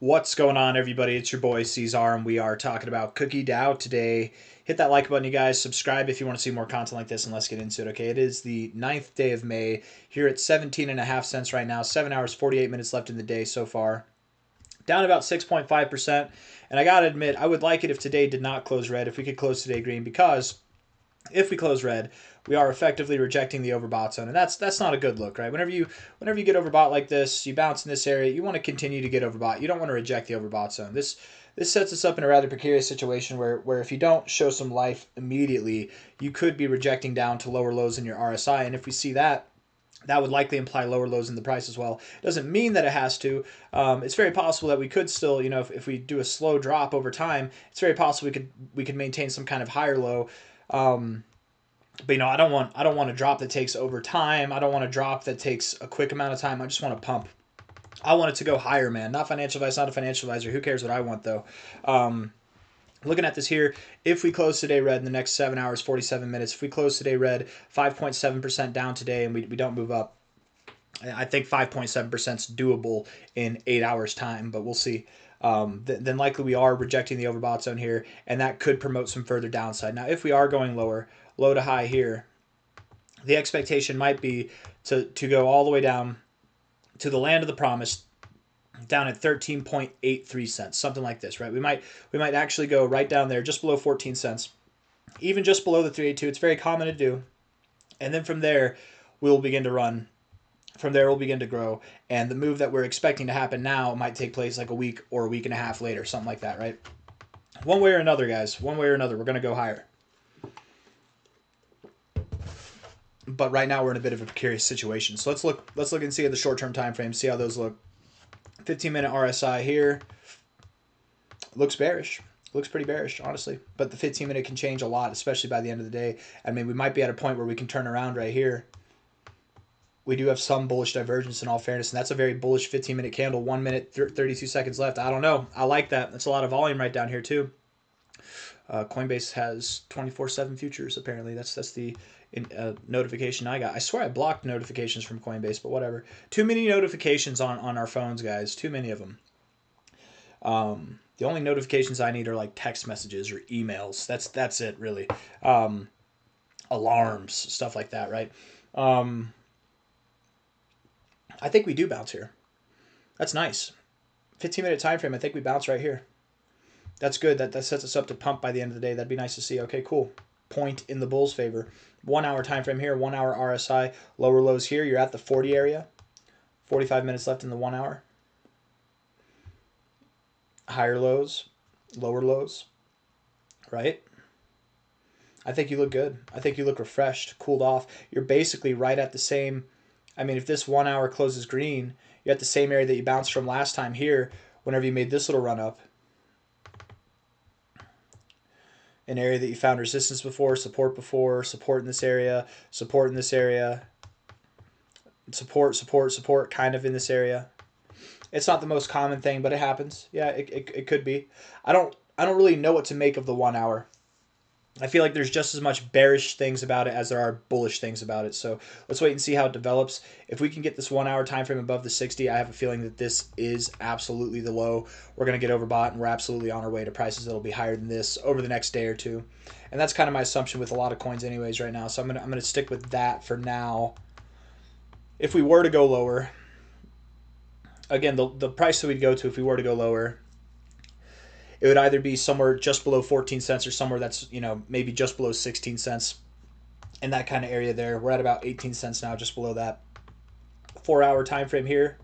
What's going on, everybody? It's your boy C-Zar, and we are talking about Cookie DAO today. Hit that like button, you guys. Subscribe if you want to see more content like this, and let's get into it, okay? It is the 9th day of May. Here at 17.5 cents right now. 7 hours, 48 minutes left in the day so far. Down about 6.5%. And I got to admit, I would like it if today did not close red, if we could close today green, because if we close red, we are effectively rejecting the overbought zone, and that's not a good look, right? Whenever you get overbought like this, you bounce in this area, you want to continue to get overbought. You don't want to reject the overbought zone. This sets us up in a rather precarious situation where if you don't show some life immediately, you could be rejecting down to lower lows in your RSI, and if we see that, that would likely imply lower lows in the price as well. It doesn't mean that it has to. It's very possible that we could still, if we do a slow drop over time, it's very possible we could maintain some kind of higher low. But I don't want a drop that takes over time. I don't want a drop that takes a quick amount of time. I just want to pump. I want it to go higher, man. Not financial advice, not a financial advisor. Who cares what I want, though? Looking at this here, if we close today red in the next 7 hours, 47 minutes, if we close today red 5.7% down today and we don't move up, I think 5.7% is doable in 8 hours time, but we'll see. Then likely we are rejecting the overbought zone here, and that could promote some further downside. Now, if we are going lower, low to high here, the expectation might be to go all the way down to the land of the promise, down at 13.83 cents, something like this, right? We might actually go right down there, just below 14 cents, even just below the 382. It's very common to do. And then from there, we'll begin to run. From there, we'll begin to grow. And the move that we're expecting to happen now might take place like a week or a week and a half later, something like that, right? One way or another, guys, one way or another, we're going to go higher. But right now, we're in a bit of a precarious situation. So let's look and see at the short-term time frame, see how those look. 15-minute RSI here looks bearish. Looks pretty bearish, honestly. But the 15-minute can change a lot, especially by the end of the day. I mean, we might be at a point where we can turn around right here. We do have some bullish divergence in all fairness, and that's a very bullish 15-minute candle. 1 minute, 32 seconds left. I don't know. I like that. That's a lot of volume right down here, too. Coinbase has 24/7 futures, apparently. That's the notification I got. I swear I blocked notifications from Coinbase, but whatever. Too many notifications on our phones, guys. Too many of them. The only notifications I need are like text messages or emails. That's it, really. Alarms, stuff like that, right? I think we do bounce here. That's nice. 15-minute time frame, I think we bounce right here. That's good. That sets us up to pump by the end of the day. That'd be nice to see. Okay, cool. Point in the bulls' favor. 1 hour time frame here, 1 hour RSI, lower lows here. You're at the 40 area. 45 minutes left in the 1 hour. Higher lows, lower lows, right? I think you look good. I think you look refreshed, cooled off. You're basically right at the same. I mean, if this 1 hour closes green, you're at the same area that you bounced from last time here whenever you made this little run up. An area that you found resistance before, support in this area, support in this area, support kind of in this area. It's not the most common thing, but it happens. Yeah, it could be. I don't really know what to make of the 1 hour. I feel like there's just as much bearish things about it as there are bullish things about it. So let's wait and see how it develops. If we can get this 1 hour time frame above the 60, I have a feeling that this is absolutely the low. We're going to get overbought, and we're absolutely on our way to prices that'll be higher than this over the next day or two. And that's kind of my assumption with a lot of coins anyways right now. So I'm gonna stick with that for now. If we were to go lower, again, the price that we'd go to if we were to go lower, it would either be somewhere just below 14 cents or somewhere that's, maybe just below 16 cents in that kind of area there. We're at about 18 cents now, just below that. 4 hour time frame here.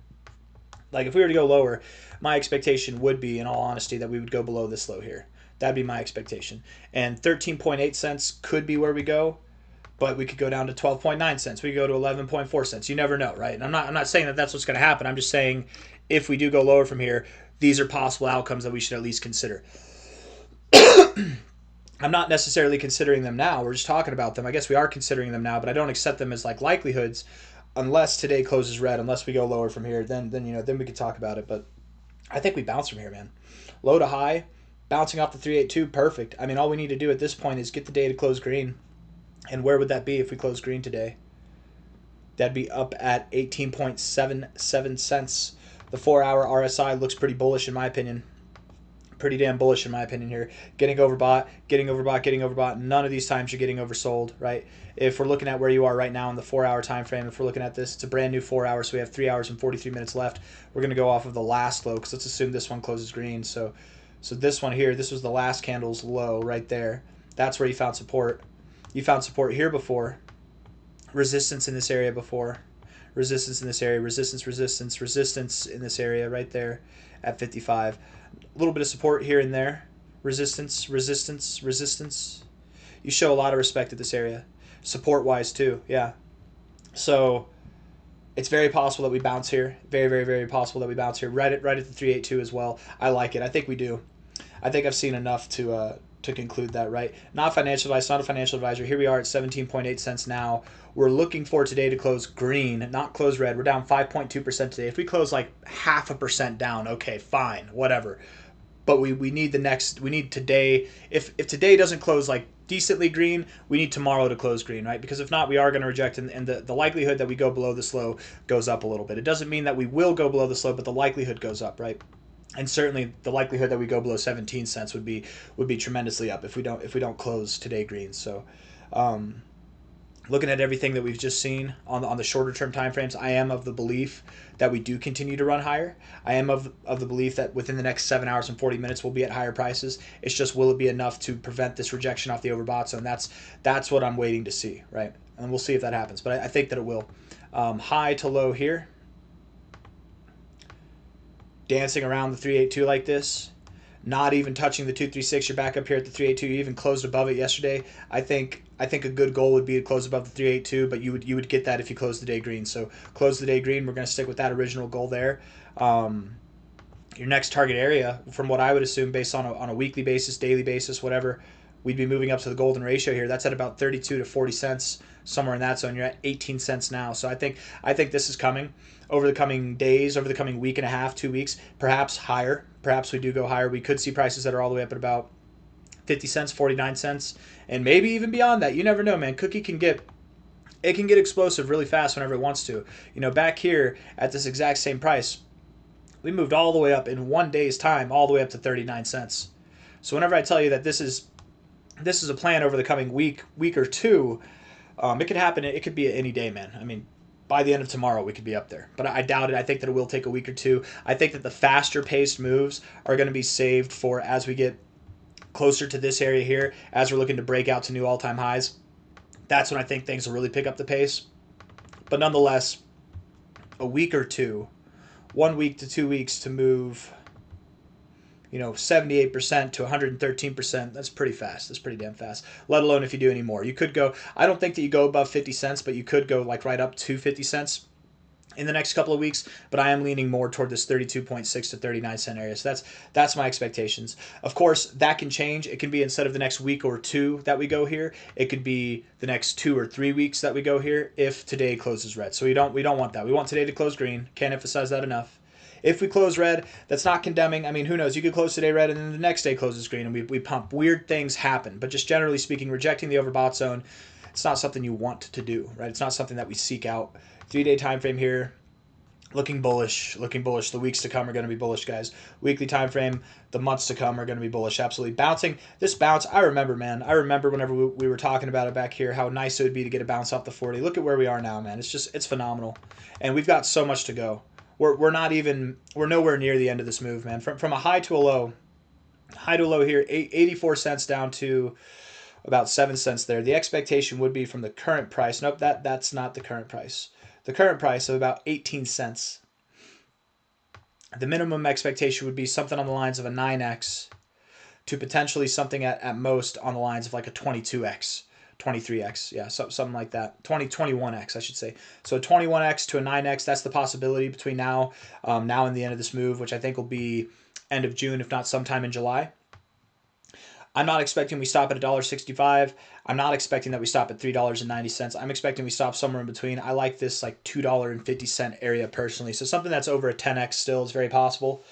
Like if we were to go lower, my expectation would be, in all honesty, that we would go below this low here. That'd be my expectation. And 13.8 cents could be where we go, but we could go down to 12.9 cents. We could go to 11.4 cents. You never know, right? And I'm not saying that that's what's going to happen. I'm just saying if we do go lower from here, these are possible outcomes that we should at least consider. I'm not necessarily considering them now. We're just talking about them. I guess we are considering them now, but I don't accept them as like likelihoods unless today closes red, unless we go lower from here. Then we could talk about it. But I think we bounce from here, man. Low to high, bouncing off the 382, perfect. I mean, all we need to do at this point is get the day to close green. And where would that be if we close green today? That'd be up at 18.77 cents The 4-hour RSI looks pretty bullish in my opinion. Pretty damn bullish in my opinion here. Getting overbought, getting overbought, getting overbought. None of these times you're getting oversold, right? If we're looking at where you are right now in the 4-hour time frame, if we're looking at this, it's a brand new 4 hours, so we have 3 hours and 43 minutes left. We're going to go off of the last low because let's assume this one closes green. So this one here, this was the last candle's low right there. That's where you found support. You found support here before. Resistance in this area before. Resistance in this area. Resistance, resistance, resistance in this area right there at 55. A little bit of support here and there. Resistance, resistance, resistance. You show a lot of respect at this area. Support-wise too, yeah. So it's very possible that we bounce here. Very, very, very possible that we bounce here. Right at the 382 as well. I like it. I think we do. I think I've seen enough to conclude that, right? Not financial advice, not a financial advisor. Here we are at 17.8 cents now. We're looking for today to close green, not close red. We're down 5.2% today. If we close like 0.5% down, okay, fine, whatever. But we need we need today. If today doesn't close like decently green, we need tomorrow to close green, right? Because if not, we are going to reject, and the likelihood that we go below this low goes up a little bit. It doesn't mean that we will go below this low, but the likelihood goes up, right? And certainly the likelihood that we go below 17 cents would be tremendously up if we don't close today green. So looking at everything that we've just seen on the shorter term time frames, I am of the belief that we do continue to run higher. I am of the belief that within the next 7 hours and 40 minutes we'll be at higher prices. It's just, will it be enough to prevent this rejection off the overbought zone? That's what I'm waiting to see, right? And we'll see if that happens, but I think that it will. High to low here, dancing around the 382 like this, not even touching the 236. You're back up here at the 382. You even closed above it yesterday. I think a good goal would be to close above the 382, but you would get that if you close the day green. So close the day green. We're going to stick with that original goal there. Your next target area, from what I would assume, based on a weekly basis, daily basis, whatever, we'd be moving up to the golden ratio here. That's at about 32 to 40 cents, somewhere in that zone. You're at 18 cents now. So I think this is coming over the coming days, over the coming week and a half, 2 weeks, perhaps higher. Perhaps we do go higher. We could see prices that are all the way up at about 50 cents, 49 cents, and maybe even beyond that. You never know, man. Cookie can get explosive really fast whenever it wants to. You know, back here at this exact same price, we moved all the way up in 1 day's time, all the way up to 39 cents. So whenever I tell you that this is a plan over the coming week or two, it could happen. It could be any day, man. I mean, by the end of tomorrow, we could be up there. But I doubt it. I think that it will take a week or two. I think that the faster paced moves are going to be saved for as we get closer to this area here, as we're looking to break out to new all-time highs. That's when I think things will really pick up the pace. But nonetheless, a week or two, 1 week to 2 weeks to move, 78% to 113%, that's pretty fast. That's pretty damn fast, let alone if you do any more. You could go, I don't think that you go above 50 cents, but you could go like right up to 50 cents in the next couple of weeks, but I am leaning more toward this 32.6 to 39 cent area. So that's my expectations. Of course, that can change. It can be instead of the next week or two that we go here, it could be the next 2 or 3 weeks that we go here if today closes red. So we don't want that. We want today to close green. Can't emphasize that enough. If we close red, that's not condemning. I mean, who knows? You could close today red and then the next day closes green and we pump. Weird things happen. But just generally speaking, rejecting the overbought zone, it's not something you want to do, right? It's not something that we seek out. 3-day time frame here, looking bullish. The weeks to come are going to be bullish, guys. Weekly time frame, the months to come are going to be bullish. Absolutely. Bouncing. This bounce, I remember, man. I remember whenever we were talking about it back here, how nice it would be to get a bounce off the 40. Look at where we are now, man. It's phenomenal. And we've got so much to go. We're nowhere near the end of this move, man. From a high to a low here, 84 cents down to about 7 cents there. The expectation would be from the current price. Nope, that's not the current price. The current price of about 18 cents. The minimum expectation would be something on the lines of a 9x to potentially something at most on the lines of like a 22x. 23x, yeah, something like that. 21x, I should say. So 21x to a 9x, that's the possibility between now and the end of this move, which I think will be end of June, if not sometime in July. I'm not expecting we stop at $1.65. I'm not expecting that we stop at $3.90. I'm expecting we stop somewhere in between. I like this like $2.50 area personally. So something that's over a 10x still is very possible.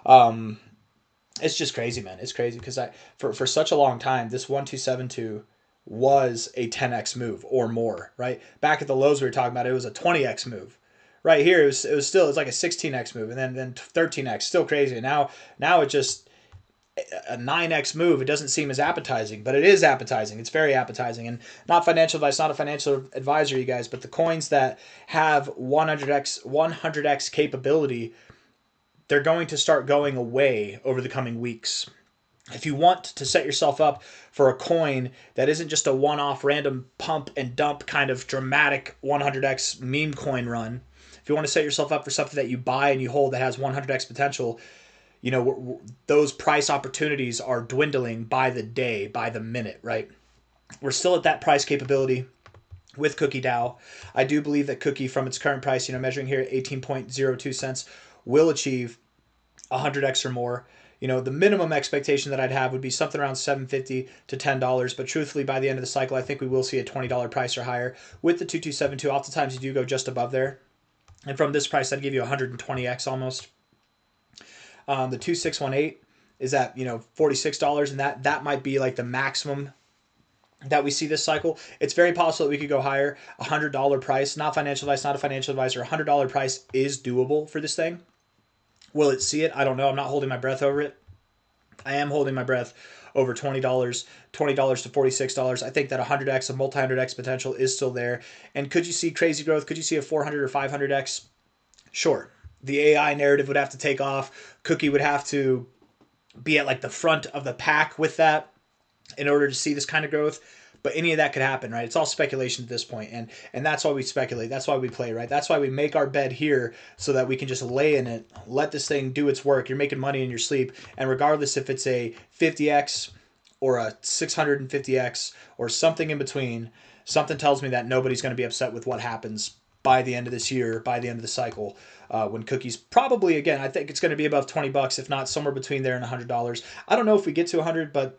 It's just crazy, man. It's crazy because for such a long time, this 1272 was a 10x move or more, right? Back at the lows we were talking about, it was a 20x move, right here, it was like a 16x move, and then 13x, still crazy. And now it just a 9x move. It doesn't seem as appetizing, but it is appetizing. It's very appetizing. And not financial advice, not a financial advisor, you guys, but the coins that have 100x capability, they're going to start going away over the coming weeks. If you want to set yourself up for a coin that isn't just a one-off random pump and dump kind of dramatic 100x meme coin run, if you want to set yourself up for something that you buy and you hold that has 100x potential, those price opportunities are dwindling by the day, by the minute, right? We're still at that price capability with Cookie DAO. I do believe that Cookie, from its current price, measuring here at 18.02 cents, will achieve 100x or more. The minimum expectation that I'd have would be something around $7.50 to $10. But truthfully, by the end of the cycle, I think we will see a $20 price or higher. With the 2272, oftentimes you do go just above there. And from this price, I'd give you 120x almost. The 2618 is at $46, and that might be like the maximum that we see this cycle. It's very possible that we could go higher. $100 price, not financial advice, not a financial advisor. $100 price is doable for this thing. Will it see it? I don't know. I'm not holding my breath over it. I am holding my breath over $20 to $46. I think that 100x, a multi-100x potential is still there. And could you see crazy growth? Could you see a 400 or 500x? Sure. The AI narrative would have to take off. Cookie would have to be at like the front of the pack with that in order to see this kind of growth. But any of that could happen, right? It's all speculation at this point, and that's why we speculate. That's why we play, right? That's why we make our bed here so that we can just lay in it, let this thing do its work. You're making money in your sleep, and regardless if it's a 50x or a 650x or something in between, something tells me that nobody's going to be upset with what happens by the end of this year, by the end of the cycle, when Cookie's probably, again, I think it's going to be above $20, if not somewhere between there and $100. I don't know if we get to 100, but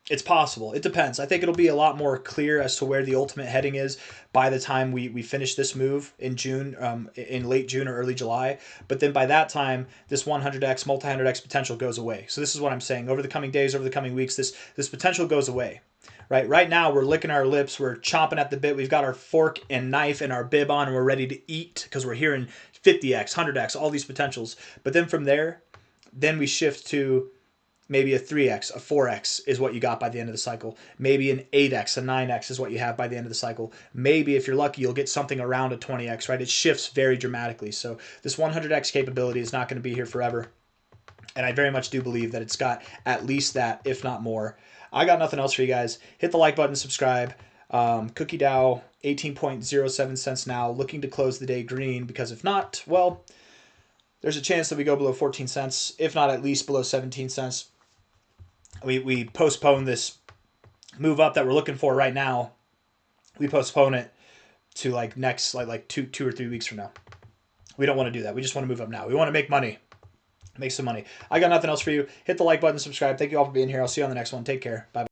it's possible. It depends. I think it'll be a lot more clear as to where the ultimate heading is by the time we finish this move in June, in late June or early July. But then by that time, this 100x, multi-100x potential goes away. So this is what I'm saying. Over the coming days, over the coming weeks, this potential goes away. Right now, we're licking our lips. We're chomping at the bit. We've got our fork and knife and our bib on, and we're ready to eat because we're hearing 50x, 100x, all these potentials. But then from there, then we shift to maybe a 3x, a 4x is what you got by the end of the cycle. Maybe an 8x, a 9x is what you have by the end of the cycle. Maybe if you're lucky, you'll get something around a 20x, right? It shifts very dramatically. So this 100x capability is not going to be here forever. And I very much do believe that it's got at least that, if not more. I got nothing else for you guys. Hit the like button, subscribe. Cookie DAO, 18.07 cents now, looking to close the day green, because if not, well, there's a chance that we go below 14 cents, if not at least below 17 cents. We postpone this move up that we're looking for right now. We postpone it to like next, like two or 3 weeks from now. We don't want to do that. We just want to move up now. We want to make money. Make some money. I got nothing else for you. Hit the like button, subscribe. Thank you all for being here. I'll see you on the next one. Take care. Bye.